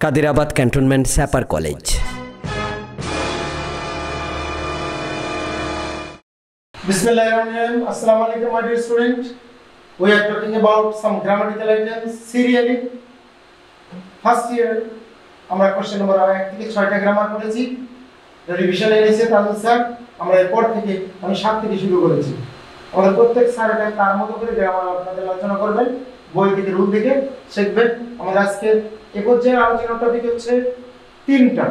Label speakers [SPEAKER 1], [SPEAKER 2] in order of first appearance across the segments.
[SPEAKER 1] Kadirabad cantonment স্যাপার college.
[SPEAKER 2] Bismillahirrahmanirrahim. Assalamu alaikum, my dear student. We are talking about some grammatical items serially. First year, আমরা question number 1 থেকে 6টা grammar পড়েছি। Revision এনেছে Tajul sir. আমরা এরপর থেকে আমি 7 থেকে শুরু করেছি। আমাদের প্রত্যেক স্যার এটা তার মতো করে গ্রামার আপনাদের আলোচনা করবেন, বই থেকে রুল থেকে শিখবেন। আমাদের আজকে এই পর্যায়ে আলোচনার টপিক হচ্ছে তিনটা।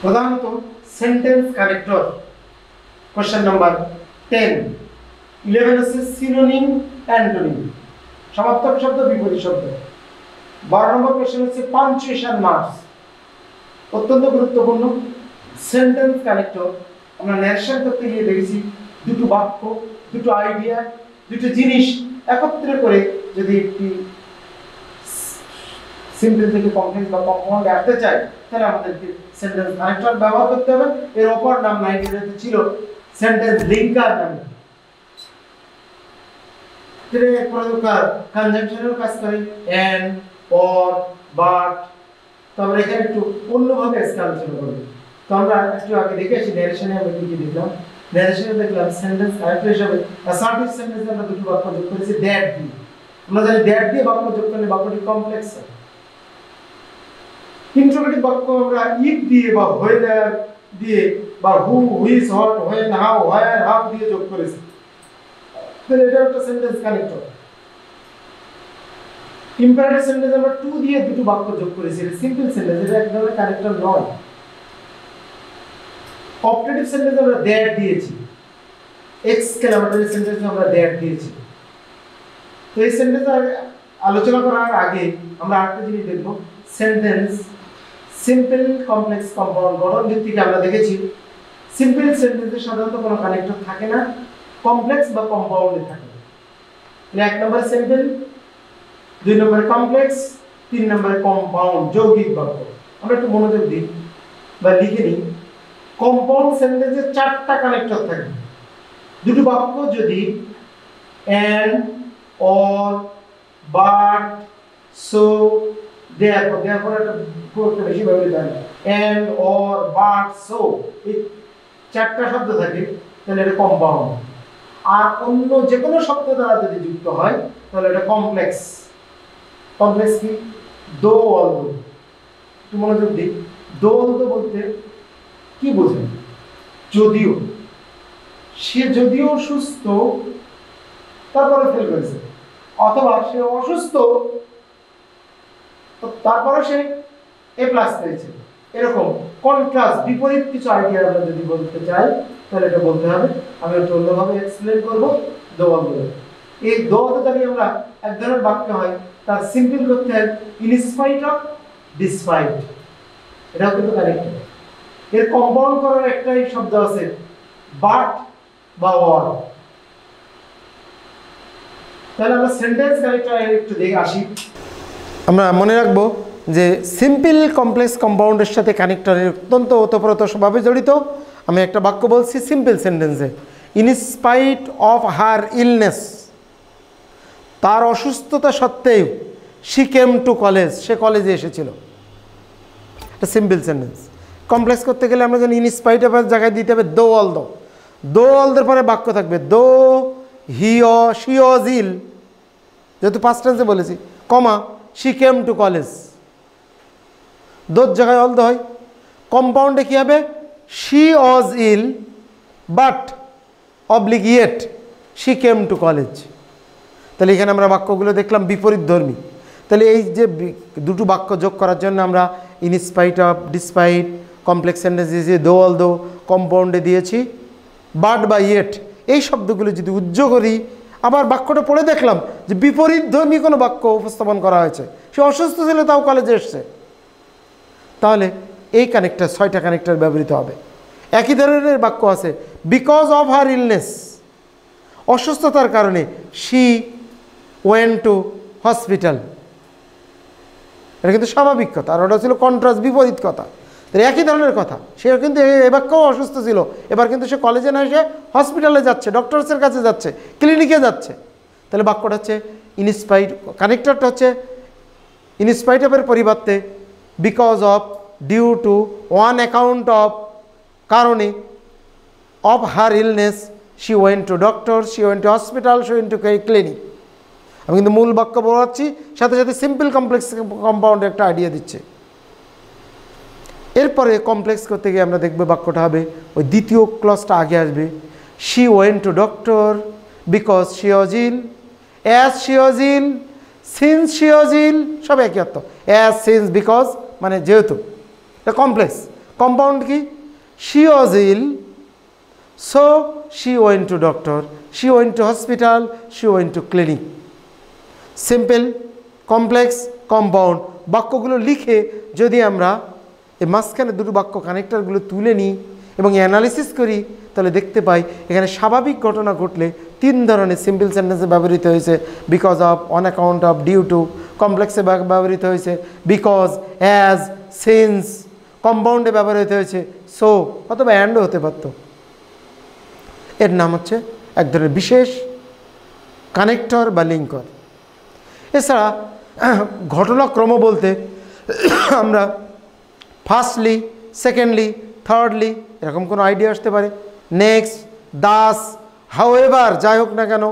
[SPEAKER 2] প্রধানত সেন্টেন্স কানেক্টর। কোশ্চেন নাম্বার 10 11 হচ্ছে সিনোনিম অ্যান্টোনিম, সমার্থক শব্দ বিপরীত শব্দ। 12 নম্বর কোশ্চেন হচ্ছে পাঞ্চুয়েশন মার্কস, অত্যন্ত গুরুত্বপূর্ণ। সেন্টেন্স কানেক্টর আমরা ন্যারেশন করতে গিয়ে দেখেছি দুটো বাক্য, দুটো আইডিয়া, দুটো জিনিস একত্রে করে যদি একটি সিম্পল থেকে কমপ্লেক্স বা কম্পাউন্ড আসতে চাই তাহলে আমাদেরকে সেন্টেন্স কানেক্টর ব্যবহার করতে হবে। এর অপর নাম 90 ছিল সেন্টেন্স লিঙ্কার নামে। এর এক প্রকার কনজাংশনের কাজ করে এন্ড, অর, বাট। তো আমরা এখানে একটু অন্যভাবে আলোচনা করব। তো আমরা একটু আগে দেখে আসি ন্যারেশনে আমরা কি দেখলাম। ন্যারেশনে দেখলাম সেন্টেন্স কানেক্টর হিসেবে অ্যাসার্টিভ সেন্টেন্সে আমরা দুটো বাক্য যোগ করেছি দ্যাট দিয়ে। আমরা জানি দ্যাট দিয়ে বাক্য যোগ করলে বাক্যটি কমপ্লেক্স হয়। ইন্ট্রোগেটিভ বাক্য আমরা ইফ দিয়ে বা হোয়েদার দিয়ে বা who, which, what, when, how, where, how দিয়ে যোগ করেছি। তাহলে এটা একটা সেন্টেন্স কানেক্টর। ইম্পারেটিভ সেন্টেন্স আমরা টু দিয়ে দুটো বাক্য যোগ করেছি, এটা সিম্পল সেন্টেন্স, এটা এক ধরনের কানেক্টর নয়। অপটেটিভ সেন্টেন্স আমরা দ্যাট দিয়েছি, এক্সক্লেমেটরি সেন্টেন্স আমরা দ্যাট দিয়েছি। তো এই সেন্টেন্স আলোচনা করার আগে আমরা আরেকটা জিনিস দেখব। সেন্টেন্স সিম্পল, কমপ্লেক্স, কম্পাউন্ড গঠন ভিত্তিক আমরা দেখেছি সিম্পল সেন্টেন্সে সাধারণত কোনো কানেক্টর থাকে না, কমপ্লেক্স বা কম্পাউন্ডে থাকে। মানে 1 নম্বরে সিম্পল, 2 নম্বরে কমপ্লেক্স, 3 নম্বরে কম্পাউন্ড যৌগিক বাক্য। আমরা একটু মনোযোগ দিই বা লিখে নিই। কম্পাউন্ড সেন্টেন্সে 4টা কানেক্টর থাকে। দুটো বাক্য যদি and, or, but, so, therefore একটা পুরোটা বেশি ব্যবহৃত হয়। এন্ড, অর, বাট, সো এই 4টা শব্দ থাকে তাহলে এটা কম্পাউন্ড। আর অন্য যে কোনো শব্দ দ্বারা যদি যুক্ত হয় তাহলে এটা কমপ্লেক্স। কমপ্লেক্স কি? দো, অলদো। একটু মনোযোগ দিই। দো, অলদো বলতে কি বোঝায়? যদিও, সে যদিও সুস্থ তারপরে ফেল করেছে, অথবা সে অসুস্থ তারপরে সে এ প্লাস পেয়েছে। এরকম কন্ট্রাস্ট, বিপরীত কিছু আইডিয়া আমরা যদি বলতে চাই তাহলে এটা বলতে হবে। আমি একটু অন্যভাবে এক্সপ্লেন করবো। দোয়াল বলে এই দোয়াল যদি আমরা এক ধরনের বাক্য হয় তার সিম্পল করতে হয় ইন স্পাইট অফ, ডিসপাইট। এটাও কিন্তু কানেক্টেড। এর কম্পাউন্ড করার একটাই শব্দ আছে বাট বা অর। তাহলে আমরা সেন্টেন্স কানেক্টর একটু দেখে আসি। আমরা মনে রাখবো যে সিম্পল, কমপ্লেক্স, কম্পাউন্ডের সাথে কানেক্টরের অত্যন্ত ওতপ্রোতভাবে জড়িত। আমি একটা বাক্য বলছি সিম্পল সেন্টেন্সে, in spite of her illness, তার অসুস্থতা সত্ত্বেও শি কেম টু কলেজ, সে কলেজে এসেছিল। এটা সিম্পল সেন্টেন্স। কমপ্লেক্স করতে গেলে আমরা জানি ইন স্পাইট অফ জায়গায় দিতে হবে দো, অলদো। দো, অলদোর পরে বাক্য থাকবে দো হি অর শি ওয়াজ ইল, যেহেতু পাস্ট টেন্সে বলেছি, comma she came to college. দোর জায়গায় অলদো হয়। কম্পাউন্ডে কী হবে? She was ill but oblique yet she came to college. তাহলে এখানে আমরা বাক্যগুলো দেখলাম বিপরীত ধর্মী। তাহলে এই যে দুটো বাক্য যোগ করার জন্য আমরা in spite of, despite, complex sentence দিয়েছি দো, অলদো, কম্পাউন্ডে দিয়েছি বাট বা ইয়েট। এই শব্দগুলো যদি উজ্জ্ব করি, আবার বাক্যটা পড়ে দেখলাম যে বিপরীত ধর্মী কোনো বাক্য উপস্থাপন করা হয়েছে, সে অসুস্থ ছিল তাও কলেজে এসছে, তাহলে এই কানেক্টর 6টা কানেক্টর ব্যবহৃত হবে। একই ধরনের বাক্য আছে বিকজ অফ হার ইলনেস, অসুস্থতার কারণে শি ওয়েন্ট টু হসপিটাল। এটা কিন্তু স্বাভাবিক কথা, আর ওটা ছিল কন্ট্রাস্ট, বিপরীত কথা। তাহলে একই ধরনের কথা, সে কিন্তু এ বাক্যও অসুস্থ ছিল, এবার কিন্তু সে কলেজে না এসে হসপিটালে যাচ্ছে, ডক্টরসের কাছে যাচ্ছে, ক্লিনিকে যাচ্ছে। তাহলে বাক্যটা হচ্ছে ইনস্পাইট, কানেক্টরটা হচ্ছে ইনস্পাইট অফের পরিবর্তে because of, due to, on account of, কারণে, of her illness, she went to doctor, she went to hospital, she went to clinic. আমি কিন্তু মূল বাক্য বলাচ্ছি, সাথে সাথে সিম্পল কমপ্লেক্স কম্পাউন্ডে একটা আইডিয়া দিচ্ছে। এরপরে কমপ্লেক্স করতে গিয়ে আমরা দেখব বাক্যটা হবে ওই দ্বিতীয় ক্লজটা আগে আসবে। She went to doctor because she was ill, as she was ill, since she was ill, সব একই অর্থ। অ্যাজ, সিন্স, বিকজ মানে যেহেতু। এটা কমপ্লেক্স। কম্পাউন্ড কি? She was ill, so she went to doctor, she went to hospital, she went to clinic. Simple, complex, compound বাক্যগুলো লিখে যদি আমরা এই মাঝখানে দুটো বাক্য কানেক্টরগুলো তুলে নিই এবং অ্যানালিসিস করি, তাহলে দেখতে পাই এখানে স্বাভাবিক ঘটনা ঘটলে তিন ধরনের সিম্পল সেন্টেন্সে ব্যবহৃত হয়েছে। Because of, on account of, due to. কমপ্লেক্সে ব্যবহৃত হয়েছে বিকজ, অ্যাজ, সিন্স। কম্পাউন্ডে ব্যবহৃত হয়েছে সো অথবা অ্যান্ডও হতে পারত। এর নাম হচ্ছে এক ধরনের বিশেষ কানেক্টর বা লিঙ্কর। এছাড়া ঘটনাক্রম বলতে আমরা ফার্স্টলি, সেকেন্ডলি, থার্ডলি এরকম কোনো আইডিয়া আসতে পারে। নেক্সট, দাস, হাউএভার, যাই হোক না কেন।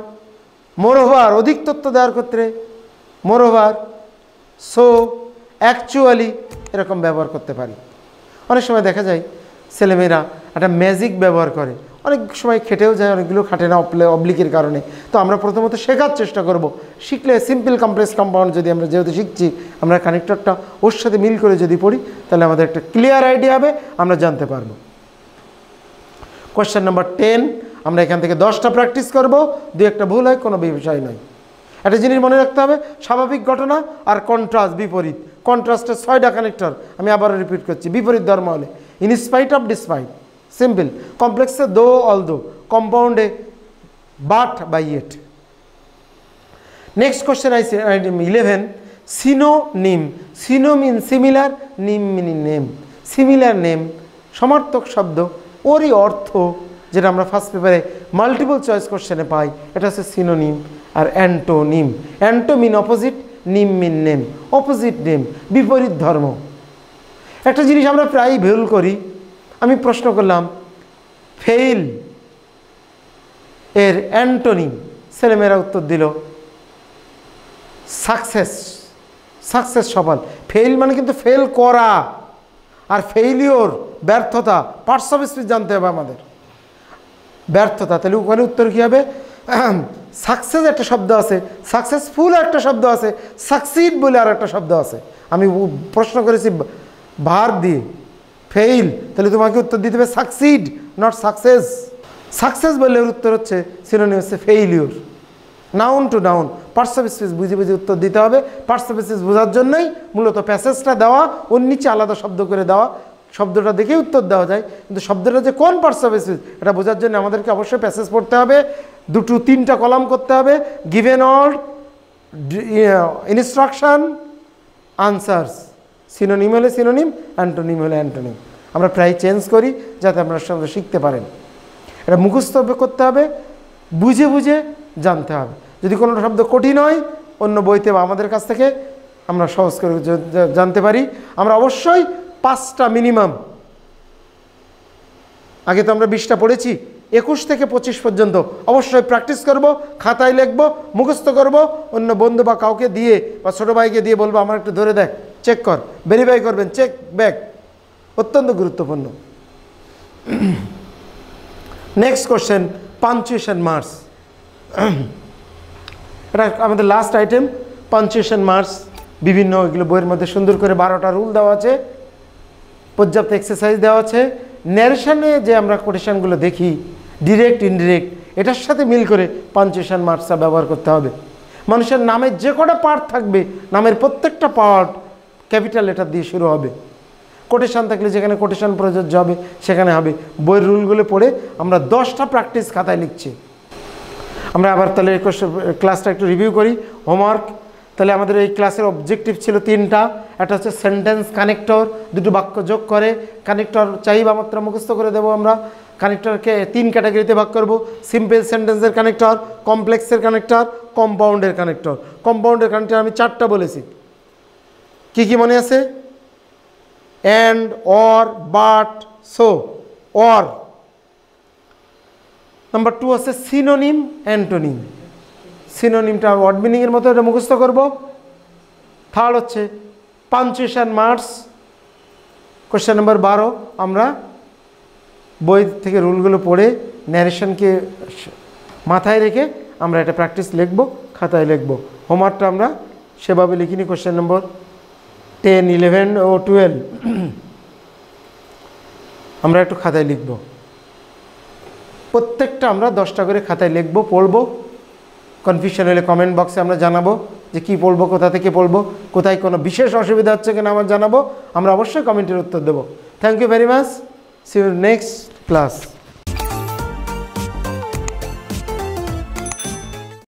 [SPEAKER 2] মোরওভার, অধিক তথ্য দেওয়ার ক্ষেত্রে মোরওভার, সো, অ্যাকচুয়ালি এরকম ব্যবহার করতে পারি। অনেক সময় দেখা যায় ছেলেমেয়েরা একটা ম্যাজিক ব্যবহার করে, অনেক সময় খেটেও যায়, অনেকগুলো খাটে না অবলিকের কারণে। তো আমরা প্রথমত শেখার চেষ্টা করব। শিখলে সিম্পল কমপ্লেক্স কম্পাউন্ড যদি আমরা যেহেতু শিখছি, আমরা কানেক্টরটা ওর সাথে মিল করে যদি পড়ি, তাহলে আমাদের একটা ক্লিয়ার আইডিয়া হবে, আমরা জানতে পারবো। কোয়েশ্চেন নাম্বার 10, আমরা এখান থেকে 10টা প্র্যাকটিস করব। দু একটা ভুল হয় কোনো বিষয় নয়। একটা জিনিস মনে রাখতে হবে, স্বাভাবিক ঘটনা আর কন্ট্রাস্ট, বিপরীত। কন্ট্রাস্টের 6টা কানেক্টর, আমি আবারও রিপিট করছি। বিপরীত ধর্ম হলে ইনস্পাইট অফ, ডিসপাইট। সিম্পল। কমপ্লেক্সে দো, অলদো। কম্পাউন্ডে বাট বা yet. Next question item 11, synonym. Syno mean similar, nym mean name. Similar name সমার্থক শব্দ, ওরই অর্থ যেটা আমরা ফার্স্ট পেপারে মাল্টিপল চয়েস কোশ্চেনে পাই, এটা হচ্ছে সিনোনিম। আর অ্যান্টোনিম। অ্যান্টো মিন অপোজিট, নিম মিন নেম, অপোজিট নেম, বিপরীত ধর্ম। একটা জিনিস আমরা প্রায়ই ভুল করি। আমি প্রশ্ন করলাম ফেইল এর অ্যান্টোনিম, ছেলেমেয়েরা উত্তর দিল সাকসেস। সাকসেস সফল। ফেইল মানে কিন্তু ফেল করা, আর ফেইলিওর ব্যর্থতা। পার্টস অফ স্পিচ জানতে হবে আমাদের। ব্যর্থতা, তাহলে ওখানে উত্তর কী হবে? সাকসেস একটা শব্দ আছে, সাকসেসফুল একটা শব্দ আছে, সাকসিড বলে আর একটা শব্দ আছে। আমি প্রশ্ন করেছি ভার দিয়ে ফেইল, তাহলে তোমাকে উত্তর দিতে হবে সাকসিড, নট সাকসেস। সাকসেস বললে উত্তর হচ্ছে সিনোনিম হচ্ছে failure. Noun to noun, parts of speech বুঝে বুঝে উত্তর দিতে হবে। পার্টস অফ স্পিচ বোঝার জন্যই মূলত প্যাসেজটা দেওয়া, ওর নিচে আলাদা শব্দ করে দেওয়া। শব্দটা দেখে উত্তর দেওয়া যায়, কিন্তু শব্দটা যে কোন পার্টস অফ স্পিচ এটা বোঝার জন্য আমাদেরকে অবশ্যই প্যাসেজ পড়তে হবে। 2-3টা কলাম করতে হবে। Given all, instruction, answers. Synonym হলে সিনোনিম, অ্যান্টোনিম হলে অ্যান্টোনিম। আমরা প্রায় চেঞ্জ করি যাতে আপনারা শব্দ শিখতে পারেন। এটা মুখস্থ করতে হবে, বুঝে বুঝে জানতে হবে। যদি কোনো শব্দ কঠিন হয় অন্য বইতে বা আমাদের কাছ থেকে আমরা সহজ করে জানতে পারি। আমরা অবশ্যই 5টা মিনিমাম, আগে তো আমরা 20টা পড়েছি, 21 থেকে 25 পর্যন্ত অবশ্যই প্র্যাকটিস করব, খাতায় লিখব, মুখস্থ করব। অন্য বন্ধু বা কাউকে দিয়ে বা ছোটো ভাইকে দিয়ে বলবো আমার একটু ধরে দেখ, চেক কর, ভেরিফাই করবেন, চেক ব্যাক। অত্যন্ত গুরুত্বপূর্ণ। Next question, punctuation marks. এটা আমাদের লাস্ট আইটেম, পাঞ্চুয়েশন মার্কস। বিভিন্ন এগুলো বইয়ের মধ্যে সুন্দর করে 12টা রুল দেওয়া আছে, পর্যাপ্ত এক্সারসাইজ দেওয়া আছে। ন্যারেশনে যে আমরা কোটেশনগুলো দেখি, ডিরেক্ট ইনডিরেক্ট, এটার সাথে মিল করে পাঞ্চুয়েশন মার্কসটা ব্যবহার করতে হবে। মানুষের নামের যে কটা পার্ট থাকবে, নামের প্রত্যেকটা পার্ট ক্যাপিটাল লেটার দিয়ে শুরু হবে। কোটেশন থাকলে যেখানে কোটেশন প্রযোজ্য হবে সেখানে হবে। বইয়ের রুলগুলো পড়ে আমরা 10টা প্র্যাকটিস খাতায় লিখছি। আমরা আবার তাহলে ক্লাসটা একটু রিভিউ করি। হোমওয়ার্ক, তাহলে আমাদের এই ক্লাসের অবজেক্টিভ ছিল 3টা। একটা হচ্ছে সেন্টেন্স কানেক্টর, দুটো বাক্য যোগ করে কানেক্টর চাহিদা মাত্রা মুখস্থ করে দেবো আমরা। কানেক্টরকে 3 ক্যাটাগরিতে ভাগ করব। সিম্পল সেন্টেন্সের কানেক্টর, কমপ্লেক্সের কানেক্টর, কম্পাউন্ডের কানেক্টর। কম্পাউন্ডের কানেক্টর আমি 4টা বলেছি, কি কি মনে আছে? And, or, but, so, or. Number 2 আছে সিনোনিম, অ্যান্টোনিম। সিনোনিমটা ওয়ার্ড মিনিংয়ের মতো এটা মুখস্থ করব। থার্ড হচ্ছে পাঞ্চুয়েশন মার্কস। কোশ্চেন নাম্বার 12 আমরা বই থেকে রুলগুলো পড়ে ন্যারেশনকে মাথায় রেখে আমরা এটা প্র্যাকটিস লিখব, খাতায় লিখব। হোমওয়ার্কটা আমরা সেভাবে লিখিনি। কোশ্চেন নম্বর 10, 11 ও 12 আমরা একটু খাতায় লিখব। প্রত্যেকটা আমরা 10টা করে খাতায় লিখব, পড়ব। কনফিউশন হলে কমেন্ট বক্সে আমরা জানাবো যে কী পড়বো, কোথা থেকে পড়বো, কোথায় কোনো বিশেষ অসুবিধা হচ্ছে কিনা আমার জানাবো। আমরা অবশ্যই কমেন্টের উত্তর দেবো। Thank you very much. See you next class.